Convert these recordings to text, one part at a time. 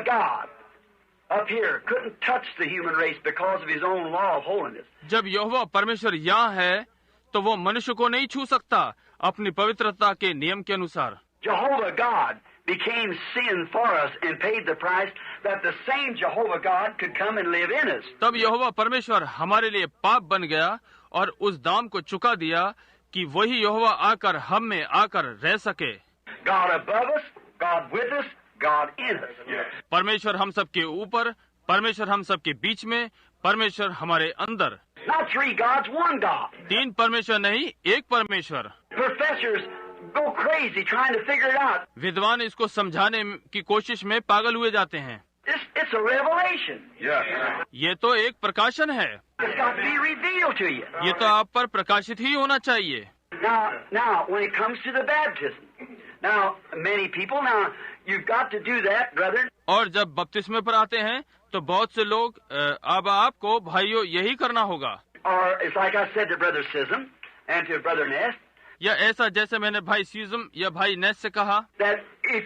Jehovah God up here couldn't touch the human race because of his own law of holiness. जब यहोवा परमेश्वर यहाँ है तो वो मनुष्य को नहीं छू सकता अपनी पवित्रता के नियम के अनुसार. Jehovah God became sin for us and paid the price that the same Jehovah God could come and live in us. तब यहोवा परमेश्वर हमारे लिए पाप बन गया और उस दाम को चुका दिया कि वही यहोवा आकर हम में आकर रह सके. God above us, God with us, God in us. परमेश्वर हम सबके ऊपर, परमेश्वर हम सबके बीच में, परमेश्वर हमारे अंदर. Not three gods, one God. तीन परमेश्वर नहीं, एक परमेश्वर. Professors go crazy trying to figure it out. विद्वान इसको समझाने की कोशिश में पागल हुए जाते हैं. It's a revelation. Yeah. ये तो एक प्रकाशन है. It's got to be revealed to you. ये तो आप पर प्रकाशित ही होना चाहिए. Now, when it comes to the baptism, now many people, now you've got to do that, brother. और जब बपतिस्मे पर आते हैं तो बहुत से लोग अब आपको भाइयों यही करना होगा. Or it's like I said to Brother Sism and to Brother Ness. या ऐसा जैसे मैंने भाई सीजम या भाई नेस से कहा. That if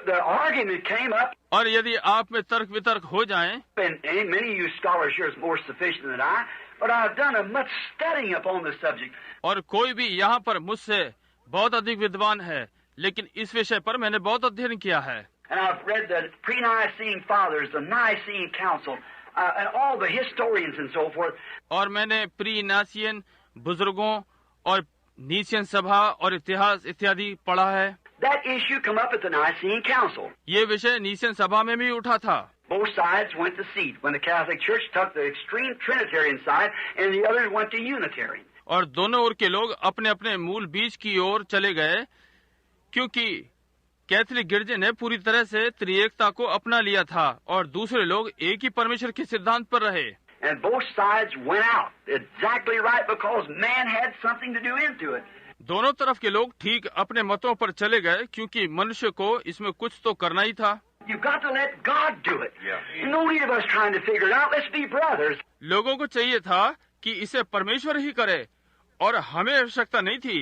the argument came up. और यदि आप में तर्क वितर्क हो जाएं. And many of you scholars here is more sufficient than I, but I've done a much studying upon this subject. और कोई भी यहाँ पर मुझसे बहुत अधिक विद्वान है, लेकिन इस विषय पर मैंने बहुत अध्ययन किया है. And I've read the pre-Nicene Fathers, the Nicene Council, and all the historians and so forth. और मैंने प्री-नासियन बुजुर्गों और नीसियन सभा और इतिहास इत्यादि पढ़ा है. That issue come up at the Nicene Council. ये विषय नीसियन सभा में भी उठा था. Both sides went to seat when the Catholic Church took the extreme Trinitarian side and the others went to Unitarian. और दोनों ओर के लोग अपने अपने मूल बीज की ओर चले गए, क्योंकि कैथोलिक गिरजे ने पूरी तरह से त्रिएकता को अपना लिया था और दूसरे लोग एक ही परमेश्वर के सिद्धांत पर रहे. And both sides went out exactly right because man had something to do into it. दोनों तरफ के लोग ठीक अपने मतों पर चले गए, क्योंकि मनुष्य को इसमें कुछ तो करना ही था. You've got to let God do it. Yeah. No need of us trying to figure it out. Let's be brothers. लोगों को चाहिए था कि इसे परमेश्वर ही करे और हमें आवश्यकता नहीं थी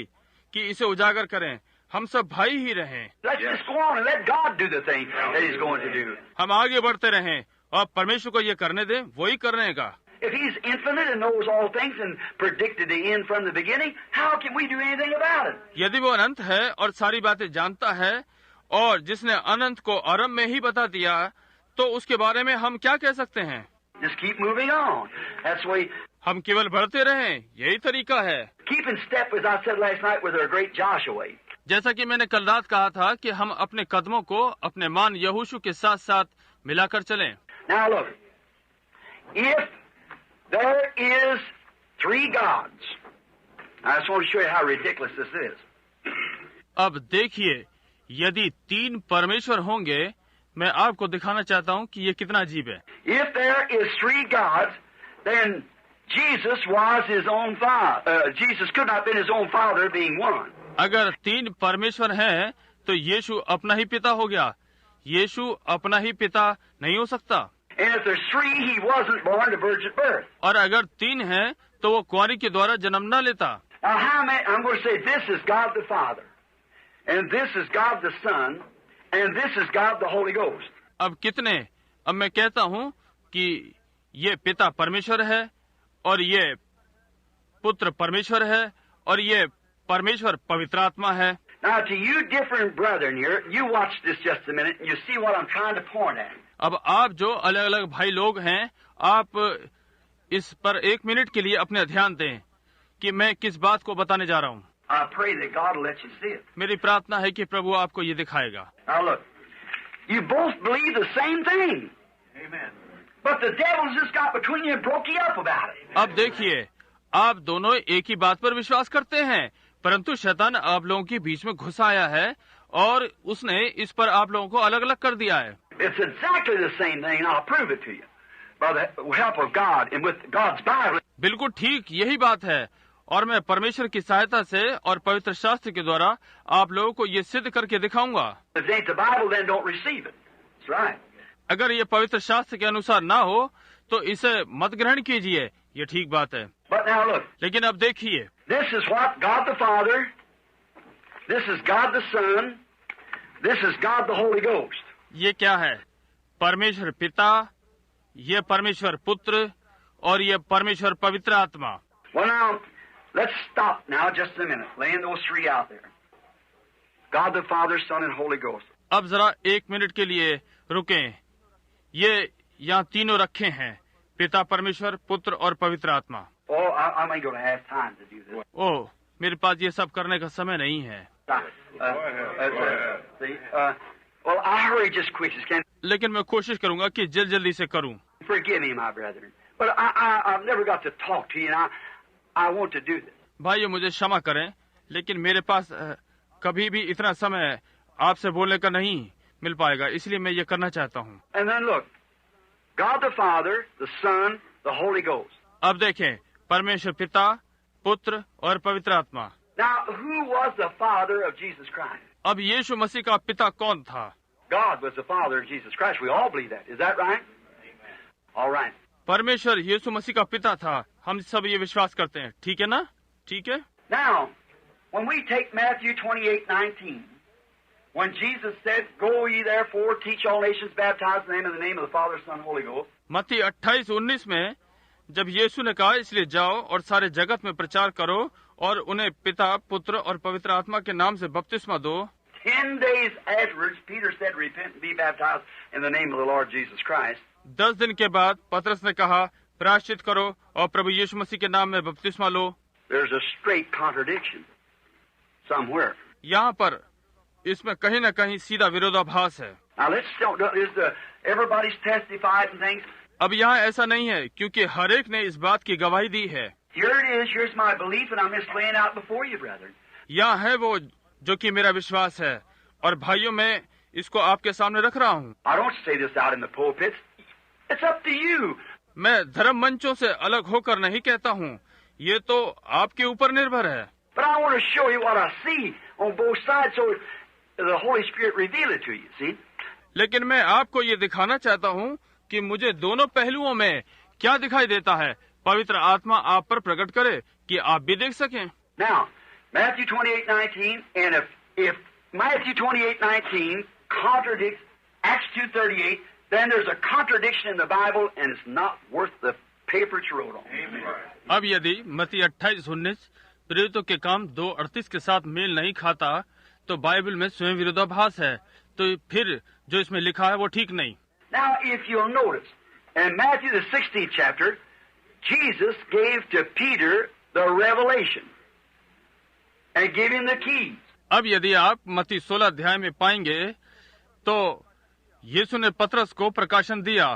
कि इसे उजागर करें. हम सब भाई ही रहें. Let's just go on and let God do the thing that He's going to do. हम आगे बढ़ते रहें और परमेश्वर को ये करने दें, वही करने का. If He's infinite and knows all things and predicted the end from the beginning, how can we do anything about it? यदि वो अनंत है और सारी बातें जानता है और जिसने अनंत को आरंभ में ही बता दिया, तो उसके बारे में हम क्या कह सकते हैं? Just keep moving on. That's the way. हम केवल बढ़ते रहें, यही तरीका है. Keep in step, as I said last night, with our great Joshua. जैसा कि मैंने कल रात कहा था कि हम अपने कदमों को अपने मान यहोशू के साथ साथ मिलाकर चलें. Now look, if there is three gods, I just want to show you how ridiculous this is. अब देखिए, यदि तीन परमेश्वर होंगे, मैं आपको दिखाना चाहता हूँ कि ये कितना अजीब है. If there is three gods, then Jesus was his own father. Jesus could not have been his own father, being one. अगर तीन परमेश्वर हैं, तो यीशु अपना ही पिता हो गया. यीशु अपना ही पिता नहीं हो सकता. And if there's three, he wasn't born to virgin birth. और अगर तीन हैं, तो वो कुंवारी के द्वारा जन्म न लेता. Now, how many? I'm going to say this is God the Father, and this is God the Son, and this is God the Holy Ghost. अब कितने? अब मैं कहता हूँ कि ये पिता परमेश्वर है और ये पुत्र परमेश्वर है और ये परमेश्वर पवित्र आत्मा है. Now, to you different brethren here, you watch this just a minute, and you see what I'm trying to point at. अब आप जो अलग अलग भाई लोग हैं, आप इस पर एक मिनट के लिए अपने ध्यान दें कि मैं किस बात को बताने जा रहा हूँ. I pray that God will let you see it. मेरी प्रार्थना है कि प्रभु आपको ये दिखाएगा. Now look, you both believe the same thing. Amen. But the devil's just got between you and broke you up about it. अब देखिए, आप दोनों एक ही बात पर विश्वास करते हैं, परंतु शैतान आप लोगों के बीच में घुस आया है और उसने इस पर आप लोगों को अलग अलग कर दिया है. It's exactly the same thing, and I'll prove it to you by the help of God and with God's Bible. बिल्कुल ठीक यही बात है और मैं परमेश्वर की सहायता से और पवित्र शास्त्र के द्वारा आप लोगों को ये सिद्ध करके दिखाऊंगा. If it ain't the Bible, then don't receive it. That's right. अगर ये पवित्र शास्त्र के अनुसार ना हो तो इसे मत ग्रहण कीजिए, ये ठीक बात है. But now look, लेकिन अब देखिए, this is what God the Father, this is God the Son, this is God the Holy Ghost. ये क्या है? परमेश्वर पिता, ये परमेश्वर पुत्र और ये परमेश्वर पवित्र आत्मा। Well, now, let's stop now just a minute, laying those three out there. God the Father, Son, and Holy Ghost. अब जरा 1 मिनट के लिए रुकें। ये यहाँ तीनों रखे हैं, पिता, परमेश्वर, पुत्र और पवित्र आत्मा। Oh, I'm not going to have time to do this. ओह, मेरे पास ये सब करने का समय नहीं है। Well, I hurry just quick as can. लेकिन मैं कोशिश करूंगा कि जल्दी से करूं। Forgive me, my brethren. But I've never got to talk to you, and I want to do this. भाइयों, मुझे क्षमा करें, लेकिन मेरे पास कभी भी इतना समय आपसे बोलने का नहीं मिल पाएगा, इसलिए मैं ये करना चाहता हूँ। And then look, God the Father, the Son, the Holy Ghost. अब देखें, परमेश्वर पिता, पुत्र और पवित्र आत्मा। Now, who was the father of Jesus Christ? अब यीशु मसीह का पिता कौन था? God was the father of Jesus Christ. We all believe that. Is that right? All right. परमेश्वर यीशु मसीह का पिता था, हम सब ये विश्वास करते हैं, ठीक है ना? ठीक है। Now, when we take Matthew 28:19, when Jesus said, "Go ye therefore, teach all nations, baptize them in the name of the Father, Son, Holy Ghost." मत्ती 28:19 में जब यीशु ने कहा, इसलिए जाओ और सारे जगत में प्रचार करो और उन्हें पिता, पुत्र और पवित्र आत्मा के नाम से बपतिस्मा दो। 10 days afterwards, Peter said, "Repent and be baptized in the name of the Lord Jesus Christ." 10 दिन के बाद पतरस ने कहा, प्रायश्चित करो और प्रभु यीशु मसीह के नाम में बपतिस्मा लो। There's a straight contradiction somewhere. यहाँ पर इसमें कहीं न कहीं सीधा विरोधाभास है। Now everybody's testified and things. अब यहाँ ऐसा नहीं है, क्योंकि हर एक ने इस बात की गवाही दी है। Here it is. Here's my belief, and I'm just laying out before you, brethren. यहाँ है वो जो कि मेरा विश्वास है, और भाइयों मैं इसको आपके सामने रख रहा हूँ। I don't say this out in the pulpits. It's up to you. मैं धर्म मंचों से अलग होकर नहीं कहता हूँ, ये तो आपके ऊपर निर्भर है। But I want to show you what I see on both sides, so the Holy Spirit reveal it to you. See? लेकिन मैं आपको ये दिखाना चाहता हूँ कि मुझे दोनों पहलुओं में क्या दिखाई देता है, पवित्र आत्मा आप पर प्रकट करे कि आप भी देख सकें। Now, Matthew 28:19, and if Matthew 28:19 contradicts Acts 2:38, then there's a contradiction in the Bible, and it's not worth the paper it's wrote on. Amen. अब यदि मत्ती 28:19 प्रेरितों के काम 2:38 के साथ मेल नहीं खाता, तो बाइबल में स्वयं विरोधाभास है, तो फिर जो इसमें लिखा है वो ठीक नहीं। Now, if you'll notice, in Matthew the 16th chapter, Jesus gave to Peter the revelation and gave him the keys. अब यदि आप मत्ती 16 अध्याय में पाएंगे, तो यीशु ने पतरस को प्रकाशन दिया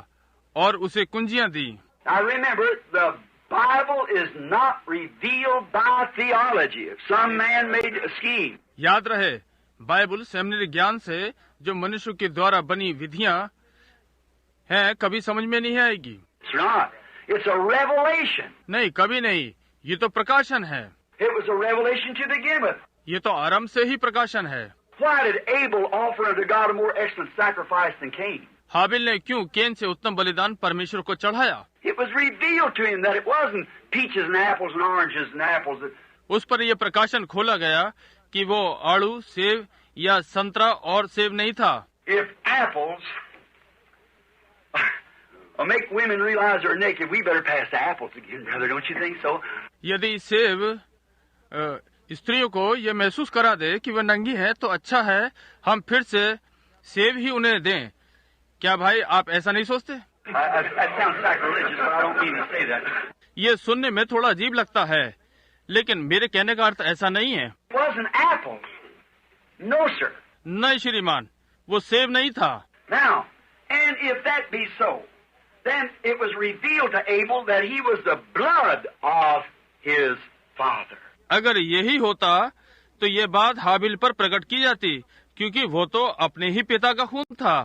और उसे कुंजियां दी। Now remember, the Bible is not revealed by theology, some man-made scheme. याद रहे, बाइबल सेमिनरी ज्ञान से जो मनुष्य के द्वारा बनी विधियां हैं, कभी समझ में नहीं आएगी। It's not. It's a revelation. नहीं, कभी नहीं, ये तो प्रकाशन है। It was a revelation to begin with. ये तो आरंभ से ही प्रकाशन है। Why did Abel offer unto God a more excellent sacrifice than Cain? हाबिल ने क्यों केन से उत्तम बलिदान परमेश्वर को चढ़ाया? It was revealed to him that it wasn't peaches and apples and oranges and apples. उस पर यह प्रकाशन खोला गया कि वो आड़ू, सेब या संतरा और सेब नहीं था। If apples make women realize they're naked, we better pass the apples again, brother, don't you think so? यदि सेब स्त्रियों को यह महसूस करा दे कि वह नंगी है, तो अच्छा है हम फिर से सेब ही उन्हें दें। क्या भाई आप ऐसा नहीं सोचते? That sounds sacrilegious, but I don't mean to say that. ये सुनने में थोड़ा अजीब लगता है, लेकिन मेरे कहने का अर्थ ऐसा नहीं है। It wasn't apples. No, sir. नहीं श्रीमान, वो सेब नहीं था। Now, and if that be so, then it was revealed to Abel that he was the blood of his father. अगर यही होता तो ये बात हाबिल पर प्रकट की जाती, क्योंकि वो तो अपने ही पिता का खून था।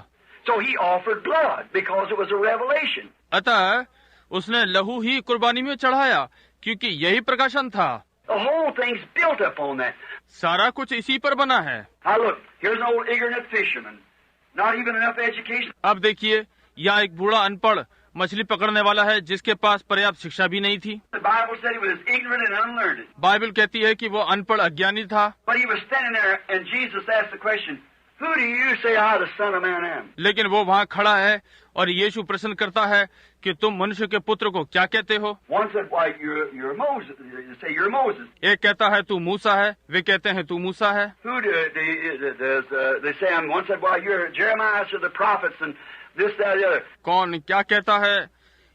So he offered blood because it was a revelation. अतः उसने लहू ही कुर्बानी में चढ़ाया, क्योंकि यही प्रकाशन था। The whole thing's built upon that. सारा कुछ इसी पर बना है। Now look, here's an old ignorant fisherman, not even enough education. अब देखिए, यहाँ एक बूढ़ा अनपढ़ मछली पकड़ने वाला है, जिसके पास पर्याप्त शिक्षा भी नहीं थी। The Bible said he was ignorant and unlearned. Bible कहती है कि वो अनपढ़ अज्ञानी था। But he was standing there, and Jesus asked the question, Who do you say I, the Son of Man, am? लेकिन वो वहाँ खड़ा है और यीशु प्रश्न करता है कि तुम मनुष्य के पुत्र को क्या कहते हो? One said, why, you're Moses. They say, you're Moses. एक कहता है तू मूसा है, वे कहते हैं तू मूसा है। Who they say, one said, well, you're Jeremiah or the prophets and this, that, the other. कौन क्या कहता है?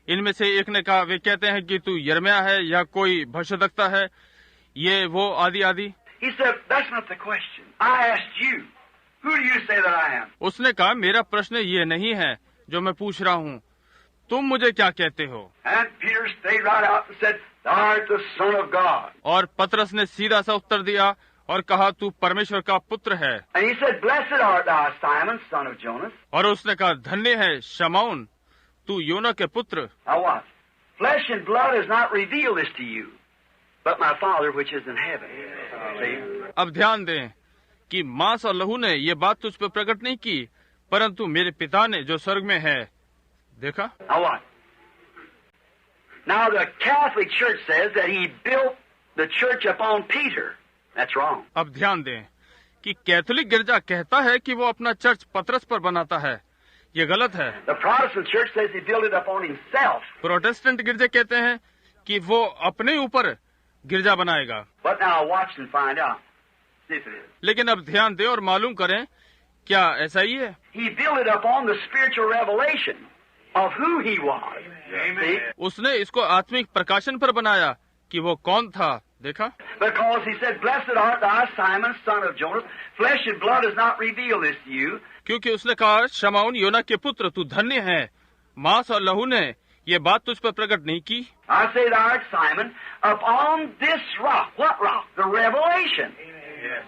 इनमें से एक ने कहा, वे कहते हैं कि तू यिर्मयाह है या कोई भविष्यद्वक्ता है, ये वो आदि आदि। He said, that's not the question. I asked you. Who do you say that I am? उसने कहा मेरा प्रश्न ये नहीं है जो मैं पूछ रहा हूँ, तुम मुझे क्या कहते हो? And Peter stayed right out and said, thou art the Son of God. और पतरस ने सीधा सा उत्तर दिया और कहा तू परमेश्वर का पुत्र है। And he said, blessed art thou, Simon, son of Jonas. और उसने कहा धन्य है शमौन, तू योना के पुत्र। Now what? Flesh and blood has not revealed this to you, but my Father which is in heaven. See? अब ध्यान दें कि मांस और लहू ने ये बात तुझ पर प्रकट नहीं की, परंतु मेरे पिता ने जो स्वर्ग में है। देखा? Now what? Now the Catholic Church says that he built the church upon Peter. That's wrong. अब ध्यान दें कि कैथोलिक गिरजा कहता है कि वो अपना चर्च पतरस पर बनाता है, ये गलत है। The Protestant Church says he built it upon himself. Protestant गिरजे कहते हैं कि वो अपने ऊपर गिरजा बनाएगा। But now watch and find out. See if it is. लेकिन अब ध्यान दें और मालूम करें क्या ऐसा ही है? He built it upon the spiritual revelation of who he was. See? उसने इसको आत्मिक प्रकाशन पर बनाया कि वो कौन था। देखा? Because he said, blessed art thou, Simon, son of Jonas. Flesh and blood has not revealed this to you. क्योंकि उसने कहा शमौन योना के पुत्र तू धन्य है, मांस और लहू ने ये बात तुझ पर प्रकट नहीं की। I say thou art Simon, upon this rock. What rock? The revelation.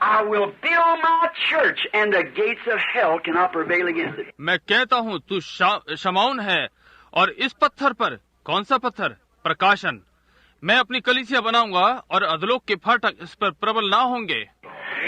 I will build my church, and the gates of hell cannot prevail against it. मैं कहता हूँ तू शमौन है और इस पत्थर पर, कौन सा पत्थर? प्रकाशन। मैं अपनी कलीसिया बनाऊंगा और अधलोक के फाटक इस पर प्रबल ना होंगे।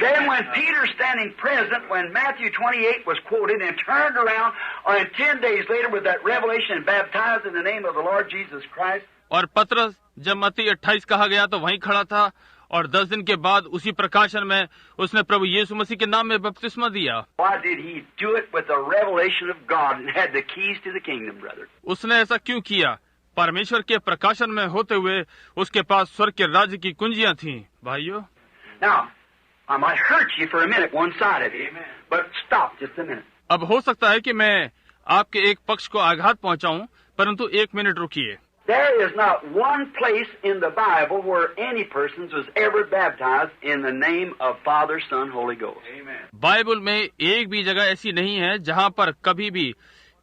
Then when Peter standing present, when Matthew 28 was quoted and turned around, and 10 days later with that revelation and baptized in the name of the Lord Jesus Christ. और पतरस जब मत्ती 28 कहा गया तो वहीं खड़ा था और 10 दिन के बाद उसी प्रकाशन में उसने प्रभु यीशु मसीह के नाम में बपतिस्मा दिया। Why did he do it with the revelation of God and had the keys to the kingdom, brother? उसने ऐसा क्यों किया? परमेश्वर के प्रकाशन में होते हुए उसके पास स्वर्ग के राज्य की कुंजियां थीं, भाइयों। Now, I might hurt you for a minute, one side of you, but stop just a minute. अब हो सकता है कि मैं आपके एक पक्ष को आघात पहुंचाऊं, परंतु 1 मिनट रुकिए। There is not one place in the Bible where any person was ever baptized in the name of Father, Son, Holy Ghost. Amen. Bible में एक भी जगह ऐसी नहीं है जहां पर कभी भी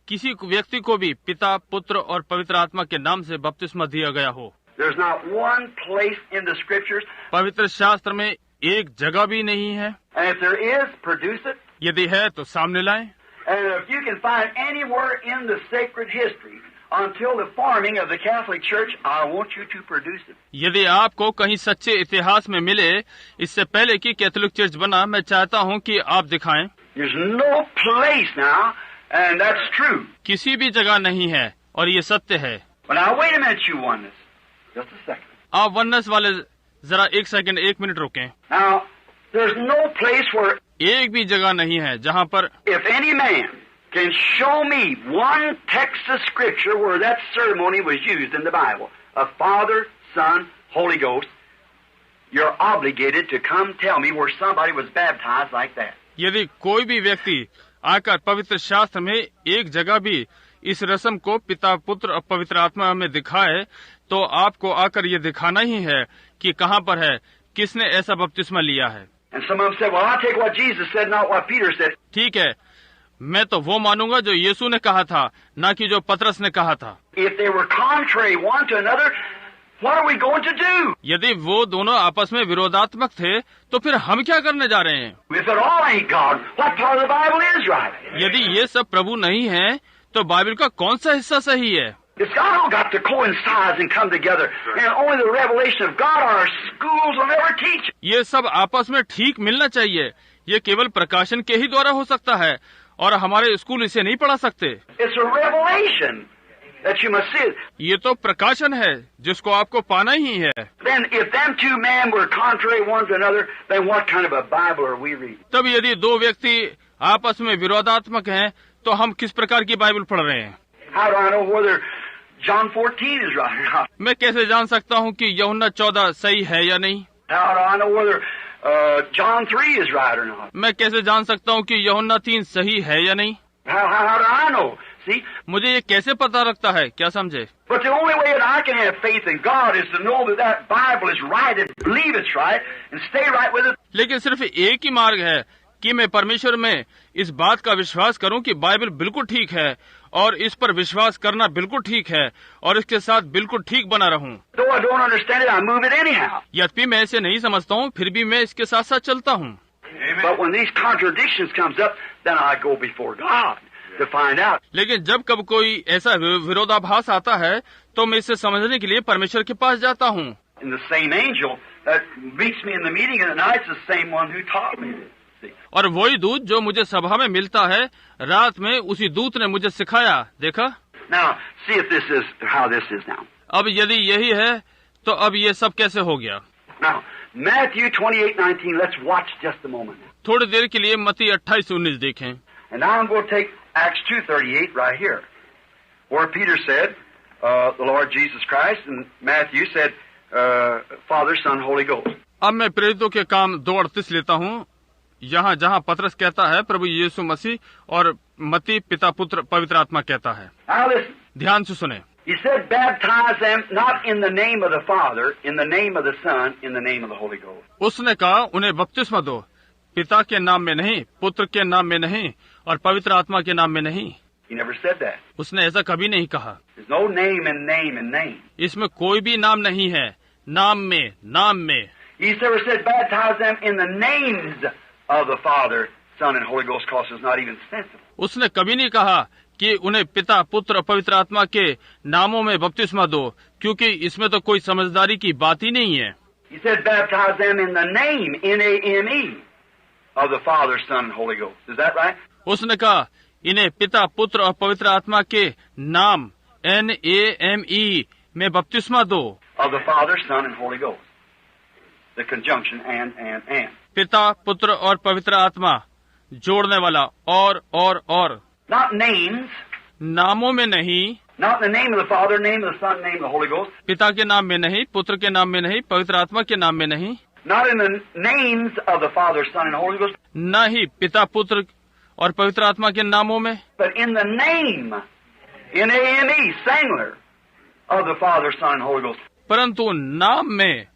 किसी व्यक्ति को भी पिता, पुत्र और पवित्र आत्मा के नाम से बपतिस्मा दिया गया हो। There's not one place in the Scriptures. पवित्र शास्त्र में एक जगह भी नहीं है। And if there is, produce it. यदि है तो सामने लाएं। And if you can find anywhere in the sacred history until the forming of the Catholic Church, I want you to produce it. यदि आपको कहीं सच्चे इतिहास में मिले इससे पहले कि कैथोलिक चर्च बना, मैं चाहता हूं कि आप दिखाएं। There's no place now, and that's true. किसी भी जगह नहीं है और ये सत्य है। But now wait a minute, you oneness. Just a second. आप वननेस वाले जरा 1 सेकंड 1 मिनट रुकें। Now, there's no place where एक भी जगह नहीं है जहां पर if any man can show me one text of Scripture where that ceremony was used in the Bible, of Father, Son, Holy Ghost, you're obligated to come tell me where somebody was baptized like that. यदि कोई भी व्यक्ति आकर पवित्र शास्त्र में एक जगह भी इस रस्म को पिता, पुत्र और पवित्र आत्मा में दिखाए, तो आपको आकर ये दिखाना ही है कि कहाँ पर है, किसने ऐसा बपतिस्मा लिया है। And some of them said, well, I'll take what Jesus said, not what Peter said. ठीक है, मैं तो वो मानूंगा जो यीशु ने कहा था, न कि जो पतरस ने कहा था। If they were contrary one to another, what are we going to do? यदि वो दोनों आपस में विरोधात्मक थे, तो फिर हम क्या करने जा रहे हैं? If it all ain't God, what part of the Bible is right? यदि ये सब प्रभु नहीं है, तो बाइबल का कौन सा हिस्सा सही है? It's all got to coincide and come together. And only the revelation of God our schools will never teach. ये सब आपस में ठीक मिलना चाहिए। ये केवल प्रकाशन के ही द्वारा हो सकता है और हमारे स्कूल इसे नहीं पढ़ा सकते। It's a revelation that you must see. ये तो प्रकाशन है जिसको आपको पाना ही है। Then if them two men were contrary one to another, then what kind of a Bible are we reading? तब यदि दो व्यक्ति आपस में विरोधात्मक हैं, तो हम किस प्रकार की बाइबल पढ़ रहे हैं? How do I know whether John 14 is right or not? मैं कैसे जान सकता हूँ कि यूहन्ना 14 सही है या नहीं? How do I know whether John 3 is right or not? मैं कैसे जान सकता हूँ कि यूहन्ना 3 सही है या नहीं? How do I know? See? मुझे ये कैसे पता लगता है? क्या समझे? But the only way that I can have faith in God is to know that that Bible is right and believe it's right and stay right with it. लेकिन सिर्फ एक ही मार्ग है कि मैं परमेश्वर में इस बात का विश्वास करूं कि बाइबल बिल्कुल ठीक है और इस पर विश्वास करना बिल्कुल ठीक है और इसके साथ बिल्कुल ठीक बना रहूं। Though I don't understand it, I move it anyhow. यद्यपि मैं इसे नहीं समझता हूं, फिर भी मैं इसके साथ साथ चलता हूं। But when these contradictions comes up, then I go before God to find out. लेकिन जब कब कोई ऐसा विरोधाभास आता है, तो मैं इसे समझने के लिए परमेश्वर के पास जाता हूं। And the same angel that meets me in the meeting of the night is the same one who taught me this. See? और वही दूत जो मुझे सभा में मिलता है, रात में उसी दूत ने मुझे सिखाया। देखा? Now, see if this is how this is now. अब यदि यही है, तो अब ये सब कैसे हो गया? Now, Matthew 28:19. Let's watch just a moment. थोड़ी देर के लिए मत्ती 28:19 देखें। And now I'm going to take Acts 2:38 right here, where Peter said, the Lord Jesus Christ, and Matthew said, Father, Son, Holy Ghost. अब मैं प्रेरितों के काम 2:38 लेता हूँ, यहाँ जहाँ पतरस कहता है प्रभु यीशु मसीह और मत्ती पिता पुत्र पवित्र आत्मा कहता है। Now listen. ध्यान से सुने। He said, baptize them not in the name of the Father, in the name of the Son, in the name of the Holy Ghost. उसने कहा उन्हें बपतिस्मा दो, पिता के नाम में नहीं, पुत्र के नाम में नहीं और पवित्र आत्मा के नाम में नहीं। He never said that. उसने ऐसा कभी नहीं कहा। There's no name in name in name. इसमें कोई भी नाम नहीं है, नाम में, नाम में। He never said baptize them in the names of the Father, Son, and Holy Ghost, because it's not even sensible. उसने कभी नहीं कहा कि उन्हें पिता पुत्र और पवित्र आत्मा के नामों में बपतिस्मा दो, क्योंकि इसमें तो कोई समझदारी की बात ही नहीं है। He said baptize them in the name, N-A-M-E, of the Father, Son, and Holy Ghost. Is that right? उसने कहा इन्हें पिता पुत्र और पवित्र आत्मा के नाम N-A-M-E में बपतिस्मा दो। Of the Father, Son, and Holy Ghost. The conjunction and. पिता पुत्र और पवित्र आत्मा जोड़ने वाला और Not names. नामों में नहीं। Not in the name of the Father, name of the Son, name of the Holy Ghost. पिता के नाम में नहीं, पुत्र के नाम में नहीं, पवित्र आत्मा के नाम में नहीं। Not in the names of the Father, Son, and Holy Ghost. न ही पिता पुत्र और पवित्र आत्मा के नामों में, But in the name, N-A-M-E, singular, of the Father, Son, and Holy Ghost. परंतु नाम में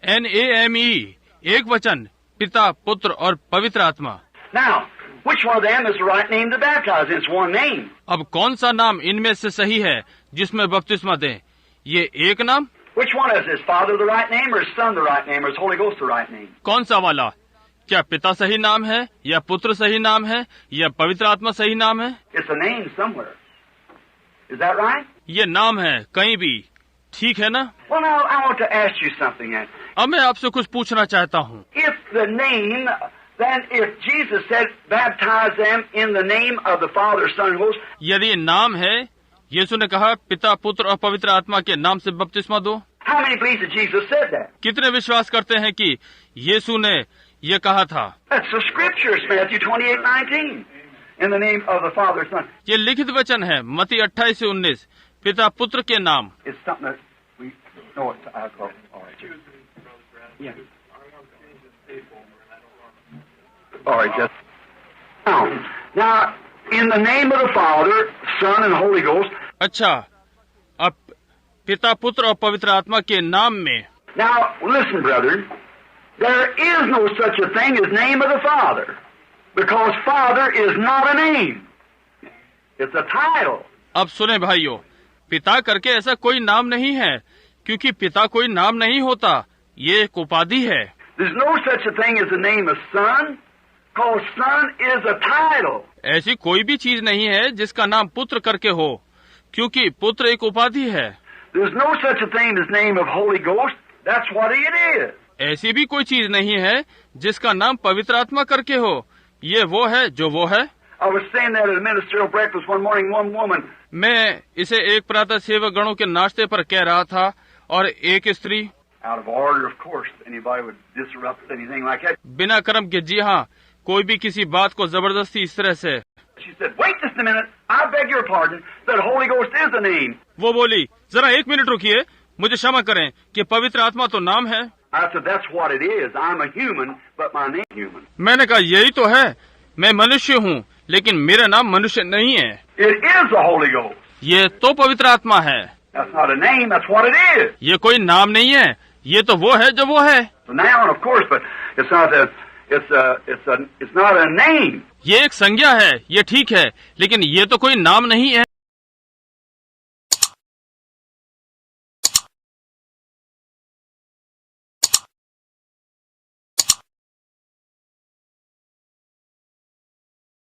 N-A-M-E, एक वचन, पिता पुत्र और पवित्र आत्मा। Now, which one of them is the right name to baptize? It's one name. अब कौन सा नाम इनमें से सही है जिसमें बपतिस्मा दें? ये एक नाम। Which one is his Father the right name, or his Son the right name, or his Holy Ghost the right name? कौन सा वाला? क्या पिता सही नाम है, या पुत्र सही नाम है, या पवित्र आत्मा सही नाम है? It's a name somewhere. Is that right? ये नाम है कहीं भी, ठीक है ना? Well, now, I want to ask you something then. अब मैं आपसे कुछ पूछना चाहता हूँ। If the name, then if Jesus said, baptize them in the name of the Father, Son, and Holy Ghost. यदि नाम है, यीशु ने कहा पिता पुत्र और पवित्र आत्मा के नाम से बपतिस्मा दो। How many believe that Jesus said that? कितने विश्वास करते हैं कि यीशु ने ये कहा था? That's the scriptures, Matthew 28:19. In the name of the Father, Son. ये लिखित वचन है, मत्ती 28 से 19, पिता पुत्र के नाम। It's something that we know it's alcohol. All right. Yeah. All right, just now, in the name of the Father, Son, and Holy Ghost. अच्छा, अब पिता पुत्र और पवित्र आत्मा के नाम में। Now, listen, brethren. There is no such a thing as name of the Father, because Father is not a name. It's a title. अब सुने भाइयों, पिता करके ऐसा कोई नाम नहीं है, क्योंकि पिता कोई नाम नहीं होता, ये एक उपाधि है। There's no such a thing as the name of Son, because Son is a title. ऐसी कोई भी चीज नहीं है जिसका नाम पुत्र करके हो, क्योंकि पुत्र एक उपाधि है। There's no such a thing as name of Holy Ghost. That's what it is. ऐसी भी कोई चीज नहीं है जिसका नाम पवित्र आत्मा करके हो, ये वो है जो वो है। I was saying that at a ministerial breakfast one morning, one woman. मैं इसे एक प्रातः सेवक गणों के नाश्ते पर कह रहा था, और एक स्त्री, Out of order, of course. Anybody would disrupt anything like that. बिना कर्म के, जी हाँ, कोई भी किसी बात को जबरदस्ती इस तरह से। She said, wait just a minute, I beg your pardon, that Holy Ghost is a name. वो बोली, जरा 1 मिनट रुकिए, मुझे क्षमा करें कि पवित्र आत्मा तो नाम है। I said, that's what it is. I'm a human, but my name is human. मैंने कहा यही तो है, मैं मनुष्य हूँ लेकिन मेरा नाम मनुष्य नहीं है। It is the Holy Ghost. ये तो पवित्र आत्मा है। That's not a name, that's what it is. ये कोई नाम नहीं है, ये तो वो है जो वो है। It's a noun, of course, but it's not a name. ये एक संज्ञा है, ये ठीक है, लेकिन ये तो कोई नाम नहीं है।